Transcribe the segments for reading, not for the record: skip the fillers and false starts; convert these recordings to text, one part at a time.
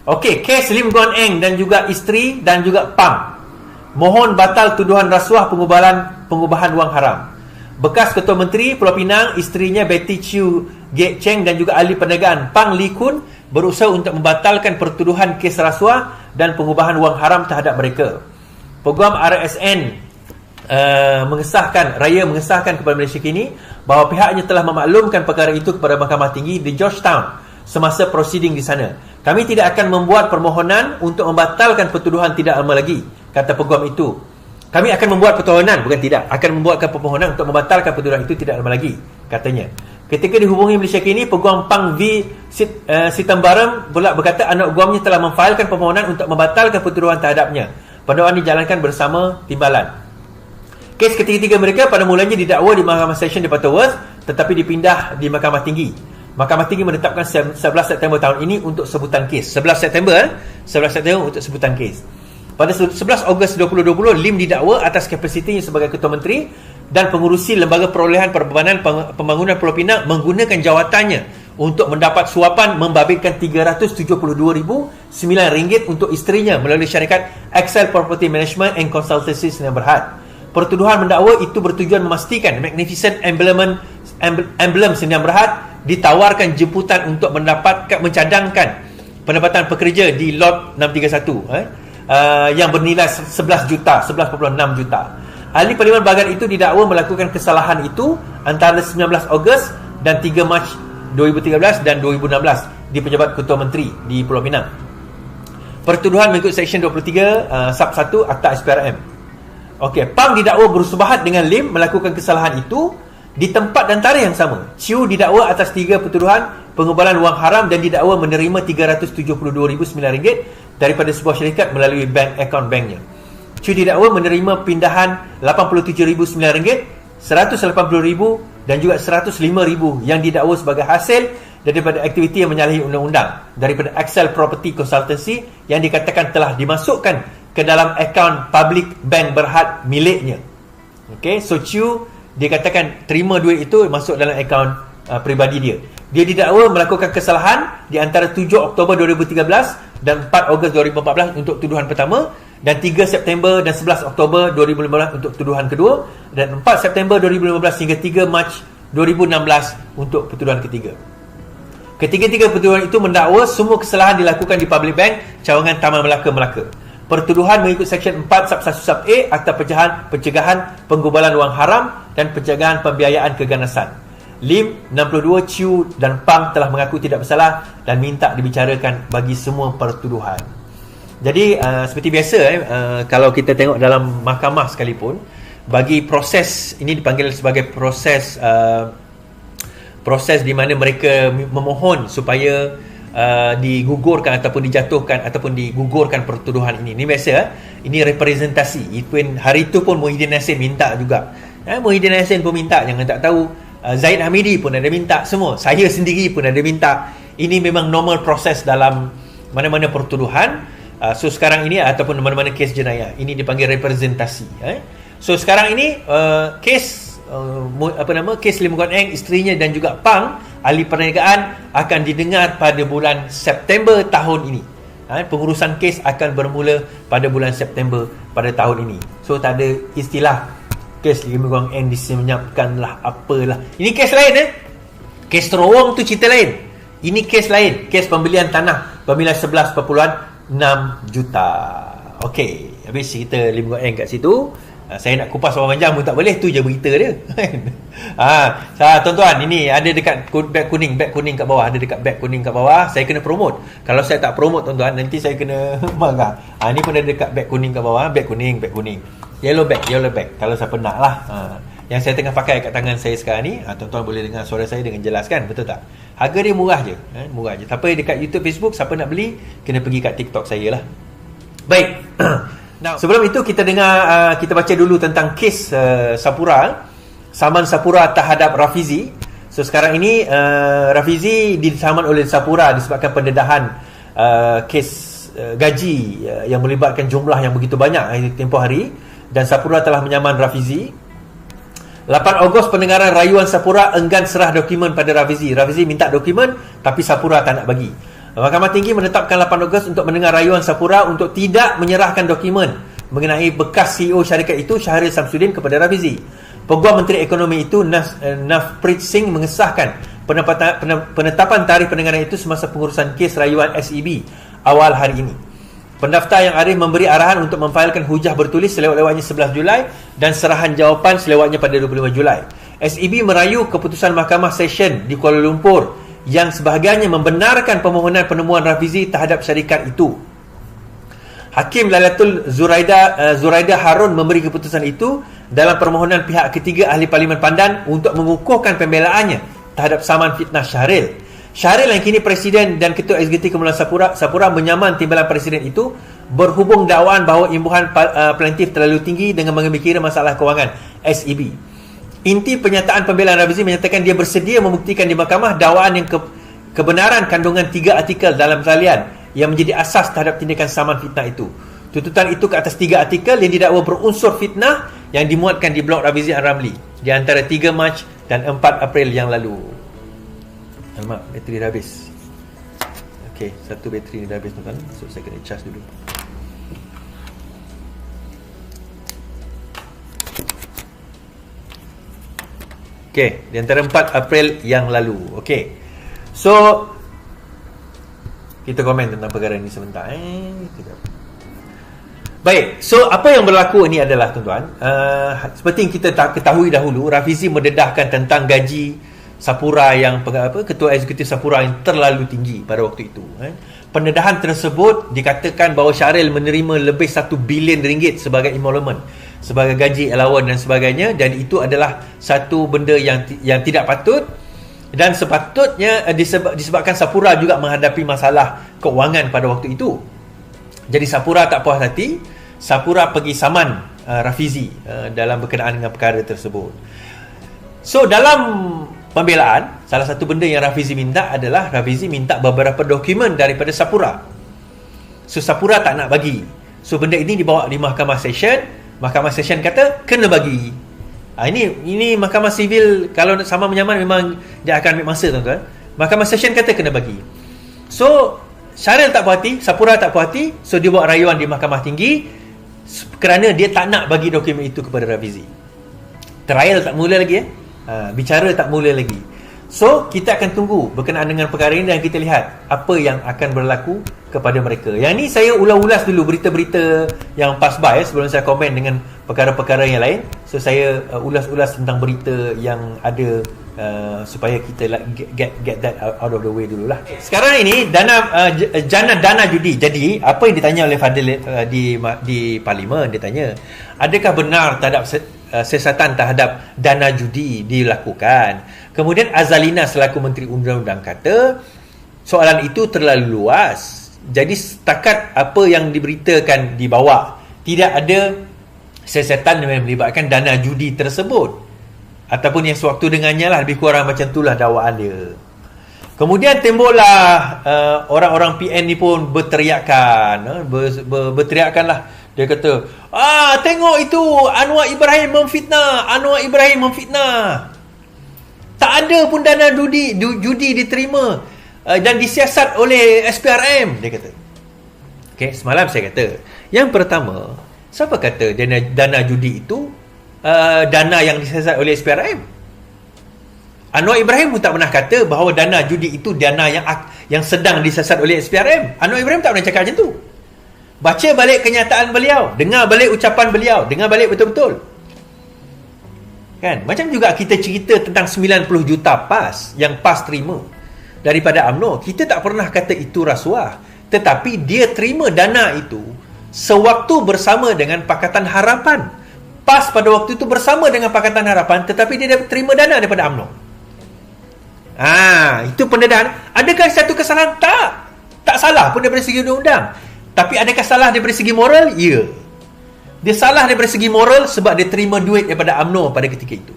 Okey, kes Lim Guan Eng dan juga isteri dan juga Pang mohon batal tuduhan rasuah pengubahan wang haram. Bekas Ketua Menteri Pulau Pinang, isterinya Betty Chiu Giek Cheng dan juga ahli perniagaan Pang Lee Kun berusaha untuk membatalkan pertuduhan kes rasuah dan pengubahan wang haram terhadap mereka. Peguam RSN mengesahkan kepada Malaysia Kini bahawa pihaknya telah memaklumkan perkara itu kepada Mahkamah Tinggi di Georgetown semasa prosiding di sana. Kami tidak akan membuat permohonan untuk membatalkan pertuduhan tidak lama lagi, kata peguam itu. Kami akan membuat permohonan, bukan tidak, akan membuatkan permohonan untuk membatalkan pertuduhan itu tidak lama lagi, katanya. Ketika dihubungi Malaysia Kini, peguam Pang V Sitambaram pula berkata anak guamnya telah memfailkan permohonan untuk membatalkan pertuduhan terhadapnya. Pendakwaan dijalankan bersama timbalan. Kes ketiga-tiga mereka pada mulanya didakwa di Mahkamah Session di Butterworth, tetapi dipindah di Mahkamah Tinggi. Mahkamah Tinggi menetapkan 11 September tahun ini untuk sebutan kes. 11 September untuk sebutan kes. Pada 11 Ogos 2020, Lim didakwa atas kapasitinya sebagai Ketua Menteri dan pengurusi Lembaga Perolehan Perbebanan Pembangunan Pulau Pinang menggunakan jawatannya untuk mendapat suapan membabitkan RM372,009 untuk isterinya melalui syarikat Excel Property Management and Consultancy Sdn Bhd. Pertuduhan mendakwa itu bertujuan memastikan Magnificent Emblem Sdn Bhd ditawarkan jemputan untuk mencadangkan pendapatan pekerja di lot 631 yang bernilai 11.6 juta. Ahli Parlimen bahagian itu didakwa melakukan kesalahan itu antara 19 Ogos dan 3 Mac 2013 dan 2016 di Pejabat Ketua Menteri di Pulau Pinang. Pertuduhan mengikut Seksyen 23 Sub 1 Akta SPRM. Okey, Pang didakwa bersubahat dengan Lim melakukan kesalahan itu di tempat dan tarikh yang sama. Chiu didakwa atas 3 pertuduhan pengubahan wang haram dan didakwa menerima RM372,009 daripada sebuah syarikat melalui bank akaun banknya. Chiu didakwa menerima pindahan RM87,009, RM180,000 dan juga RM105,000 yang didakwa sebagai hasil daripada aktiviti yang menyalahi undang-undang daripada Excel Property Consultancy yang dikatakan telah dimasukkan ke dalam akaun public bank Berhad miliknya. Okey, so Chiu dia katakan terima duit itu masuk dalam akaun peribadi dia. Dia didakwa melakukan kesalahan di antara 7 Oktober 2013 dan 4 Ogos 2014 untuk tuduhan pertama dan 3 September dan 11 Oktober 2015 untuk tuduhan kedua dan 4 September 2015 hingga 3 Mac 2016 untuk pertuduhan ketiga. Ketiga-tiga pertuduhan itu mendakwa semua kesalahan dilakukan di Public Bank Cawangan Taman Melaka. Pertuduhan mengikut Seksyen 4 Sub 1 Sub A Akta Pencegahan Penggubalan Wang Haram dan Pencegahan Pembiayaan Keganasan. Lim, 62, Chiu dan Pang telah mengaku tidak bersalah dan minta dibicarakan bagi semua pertuduhan. Jadi seperti biasa kalau kita tengok dalam mahkamah sekalipun, bagi proses ini dipanggil sebagai proses di mana mereka memohon supaya digugurkan ataupun dijatuhkan ataupun digugurkan pertuduhan ini. Ini biasa, ini representasi. Even hari itu pun Muhyiddin Yassin minta juga. Muhyiddin Yassin pun minta, jangan tak tahu. Zaid Hamidi pun ada minta, semua. Saya sendiri pun ada minta. Ini memang normal proses dalam mana-mana pertuduhan. So sekarang ini ataupun mana-mana kes jenayah, ini dipanggil representasi. So sekarang ini kes kes Lim Guan Eng, isterinya dan juga Pang, ahli perniagaan, akan didengar pada bulan September tahun ini. Pengurusan kes akan bermula pada bulan September pada tahun ini. So tak ada istilah kes Lim Guan Eng disenyapkanlah apalah. Ini kes lain Kes terowong tu cerita lain. Ini kes lain, kes pembelian tanah bernilai 11.6 juta. Okey, habis cerita Lim Guan Eng kat situ. Saya nak kupas panjang pun tak boleh, tu je berita dia. Tuan-tuan, ini ada dekat beg kuning kat bawah, ada dekat beg kuning kat bawah. Saya kena promote. Kalau saya tak promote tuan-tuan, nanti saya kena marah. Ni pun ada dekat beg kuning kat bawah, beg kuning. Yellow bag. Kalau siapa nak lah. Yang saya tengah pakai kat tangan saya sekarang ni, tuan-tuan boleh dengar suara saya dengan jelas kan, betul tak? Harga dia murah je. Tapi dekat YouTube, Facebook, siapa nak beli, kena pergi kat TikTok saya lah. Baik. Now, sebelum itu kita baca dulu tentang kes Sapura, saman Sapura terhadap Rafizi. So sekarang ini Rafizi disaman oleh Sapura disebabkan pendedahan kes gaji yang melibatkan jumlah yang begitu banyak tempoh hari, dan Sapura telah menyaman Rafizi. 8 Ogos pendengaran rayuan Sapura enggan serah dokumen pada Rafizi. Rafizi minta dokumen tapi Sapura tak nak bagi. Mahkamah Tinggi menetapkan 8 Ogos untuk mendengar rayuan Sapura untuk tidak menyerahkan dokumen mengenai bekas CEO syarikat itu Syahril Samsudin kepada Rafizi. Peguam Menteri Ekonomi itu Navpreet Singh mengesahkan penetapan tarikh pendengaran itu semasa pengurusan kes rayuan SEB awal hari ini. Pendaftar yang arif memberi arahan untuk memfailkan hujah bertulis selewat-lewatnya 11 Julai dan serahan jawapan selewatnya pada 25 Julai. SEB merayu keputusan Mahkamah Session di Kuala Lumpur yang sebahagiannya membenarkan permohonan penemuan Rafizi terhadap syarikat itu. Hakim Lailatul Zuraida Harun memberi keputusan itu dalam permohonan pihak ketiga ahli Parlimen Pandan untuk mengukuhkan pembelaannya terhadap saman fitnah Syahril. Syahril yang kini Presiden dan Ketua Eksekutif Kemulan Sapura menyaman timbalan Presiden itu berhubung dakwaan bahawa imbuhan plaintif terlalu tinggi dengan mengambil kira masalah kewangan SEB. Inti pernyataan pembelaan Rafizi menyatakan dia bersedia membuktikan di mahkamah dakwaan yang kebenaran kandungan 3 artikel dalam talian yang menjadi asas terhadap tindakan saman fitnah itu. Tuntutan itu ke atas 3 artikel yang didakwa berunsur fitnah yang dimuatkan di blog Rafizi Al-Ramli di antara 3 Mac dan 4 April yang lalu. Alamak, bateri dah habis. Okey, satu bateri ni dah habis tuan-tuan. So saya kena charge dulu. Okey, di antara 4 April yang lalu. Okey. So kita komen tentang perkara ini sebentar. Baik, so apa yang berlaku ini adalah tuan-tuan, seperti yang kita ketahui dahulu, Rafizi mendedahkan tentang gaji Sapura yang Ketua Eksekutif Sapura yang terlalu tinggi pada waktu itu. Pendedahan tersebut dikatakan bahawa Syahril menerima lebih 1 bilion ringgit sebagai emolument, sebagai gaji allowance dan sebagainya, dan itu adalah satu benda yang tidak patut. Dan sepatutnya disebabkan Sapura juga menghadapi masalah keuangan pada waktu itu. Jadi Sapura tak puas hati, Sapura pergi saman Rafizi dalam berkenaan dengan perkara tersebut. So dalam pembelaan, salah satu benda yang Rafizi minta adalah Rafizi minta beberapa dokumen daripada Sapura. So Sapura tak nak bagi. So benda ini dibawa di Mahkamah Session. Mahkamah Session kata kena bagi. Ini Mahkamah Sivil kalau sama menyaman memang dia akan ambil masa tuan-tuan. Mahkamah Session kata kena bagi. So Syahril tak puas hati, Sapura tak puas hati, so dia buat rayuan di Mahkamah Tinggi kerana dia tak nak bagi dokumen itu kepada Rafizi. Trial tak mula lagi bicara tak mula lagi. So kita akan tunggu berkenaan dengan perkara ini dan kita lihat apa yang akan berlaku kepada mereka. Yang ni saya ulas dulu berita-berita yang pass by sebelum saya komen dengan perkara-perkara yang lain. So saya ulas tentang berita yang ada supaya kita get that out of the way dululah. Sekarang ini dana judi. Jadi apa yang ditanya oleh Fadil di Parlimen, dia tanya, adakah benar terhadap siasatan terhadap dana judi dilakukan? Kemudian Azalina selaku Menteri Undang-Undang kata soalan itu terlalu luas. Jadi setakat apa yang diberitakan di bawah, tidak ada siasatan yang melibatkan dana judi tersebut, ataupun yang sewaktu dengannya lah, lebih kurang macam itulah dakwaan dia. Kemudian timbullah orang-orang PN ni pun berteriakan, berteriakan lah. Dia kata, tengok itu Anwar Ibrahim memfitnah. Tak ada pun dana judi diterima dan disiasat oleh SPRM, dia kata. Okay, semalam saya kata, yang pertama, siapa kata dana judi itu dana yang disiasat oleh SPRM? Anwar Ibrahim pun tak pernah kata bahawa dana judi itu dana yang sedang disiasat oleh SPRM. Anwar Ibrahim tak pernah cakap macam tu. Baca balik kenyataan beliau, dengar balik ucapan beliau, dengar balik betul-betul. Kan? Macam juga kita cerita tentang 90 juta PAS yang PAS terima daripada UMNO. Kita tak pernah kata itu rasuah, tetapi dia terima dana itu sewaktu bersama dengan Pakatan Harapan. PAS pada waktu itu bersama dengan Pakatan Harapan, tetapi dia terima dana daripada UMNO. Itu pendedahan. Adakah satu kesalahan? Tak salah pun daripada segi undang-undang. Tapi adakah salah daripada segi moral? Ya. Dia salah daripada segi moral sebab dia terima duit daripada UMNO pada ketika itu.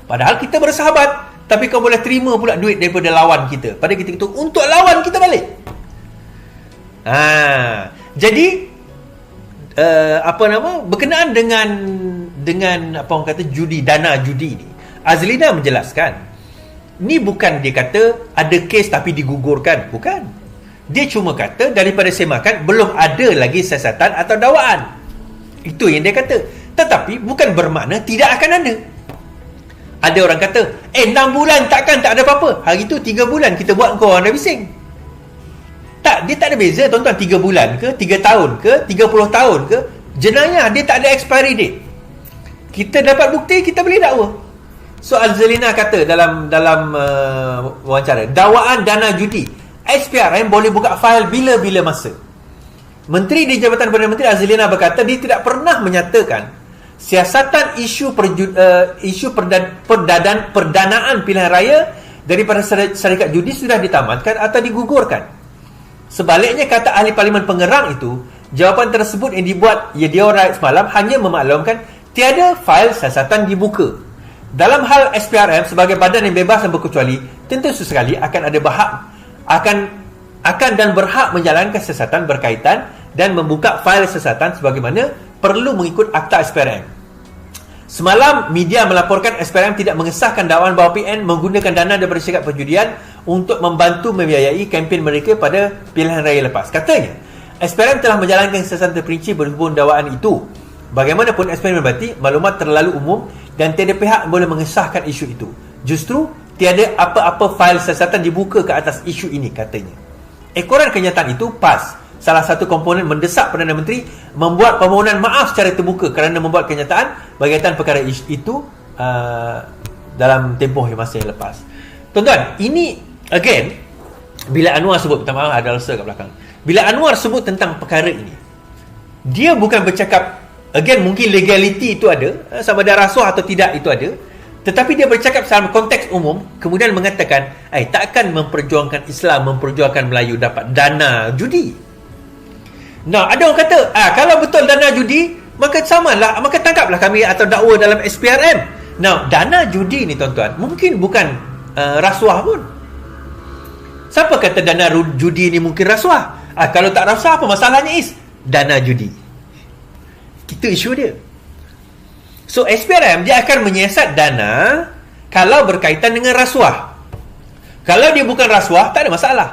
Padahal kita bersahabat, tapi kau boleh terima pula duit daripada lawan kita pada ketika itu untuk lawan kita balik. Jadi berkenaan dengan apa orang kata dana judi ni, Azlina menjelaskan Ni bukan dia kata ada kes tapi digugurkan. Bukan. Dia cuma kata daripada semakan belum ada lagi siasatan atau dakwaan. Itu yang dia kata. Tetapi bukan bermakna tidak akan ada. Ada orang kata 6 bulan takkan tak ada apa-apa. Hari tu 3 bulan kita buat kau orang dah bising. Tak, dia tak ada beza tuan-tuan. 3 bulan ke 3 tahun ke 30 tahun ke, jenayah dia tak ada expiry date. Kita dapat bukti, kita boleh dakwa. So Al-Zalina kata dalam wawancara, dakwaan dana judi, SPRM boleh buka fail bila-bila masa. Menteri di Jabatan Perdana Menteri Al-Zalina berkata dia tidak pernah menyatakan siasatan isu perdanaan pilihan raya daripada syarikat judi sudah ditamatkan atau digugurkan. Sebaliknya, kata ahli Parlimen Pengerang itu, jawapan tersebut yang dibuat Yediawan Rakyat semalam hanya memaklumkan tiada fail siasatan dibuka. Dalam hal SPRM sebagai badan yang bebas dan berkecuali, tentu sekali akan ada akan dan berhak menjalankan siasatan berkaitan dan membuka fail siasatan sebagaimana perlu mengikut Akta SPRM. Semalam media melaporkan SPRM tidak mengesahkan dakwaan bahawa PN menggunakan dana daripada syarikat perjudian untuk membantu membiayai kempen mereka pada pilihan raya lepas. Katanya, SPRM telah menjalankan siasatan terperinci berhubung dakwaan itu. Bagaimanapun, SPRM berbati maklumat terlalu umum dan tiada pihak boleh mengesahkan isu itu. Justru tiada apa-apa fail siasatan dibuka ke atas isu ini, katanya. Ekoran kenyataan itu PAS, salah satu komponen mendesak Perdana Menteri membuat permohonan maaf secara terbuka kerana membuat kenyataan berkaitan perkara itu dalam tempoh yang masa yang lepas. Tuan-tuan, ini again, bila Anwar sebut, minta maaf ada rasa kat belakang, bila Anwar sebut tentang perkara ini, dia bukan bercakap, again mungkin legality itu ada, sama ada rasuah atau tidak itu ada, tetapi dia bercakap dalam konteks umum, kemudian mengatakan takkan memperjuangkan Islam, memperjuangkan Melayu dapat dana judi. Nah, ada orang kata kalau betul dana judi, maka samalah, maka tangkaplah kami atau dakwa dalam SPRM. Nah, dana judi ni tuan-tuan mungkin bukan rasuah pun. Siapa kata dana judi ni mungkin rasuah? Kalau tak rasuah, apa masalahnya is? Dana judi. Itu isu dia. So SPRM dia akan menyiasat dana kalau berkaitan dengan rasuah. Kalau dia bukan rasuah, tak ada masalah.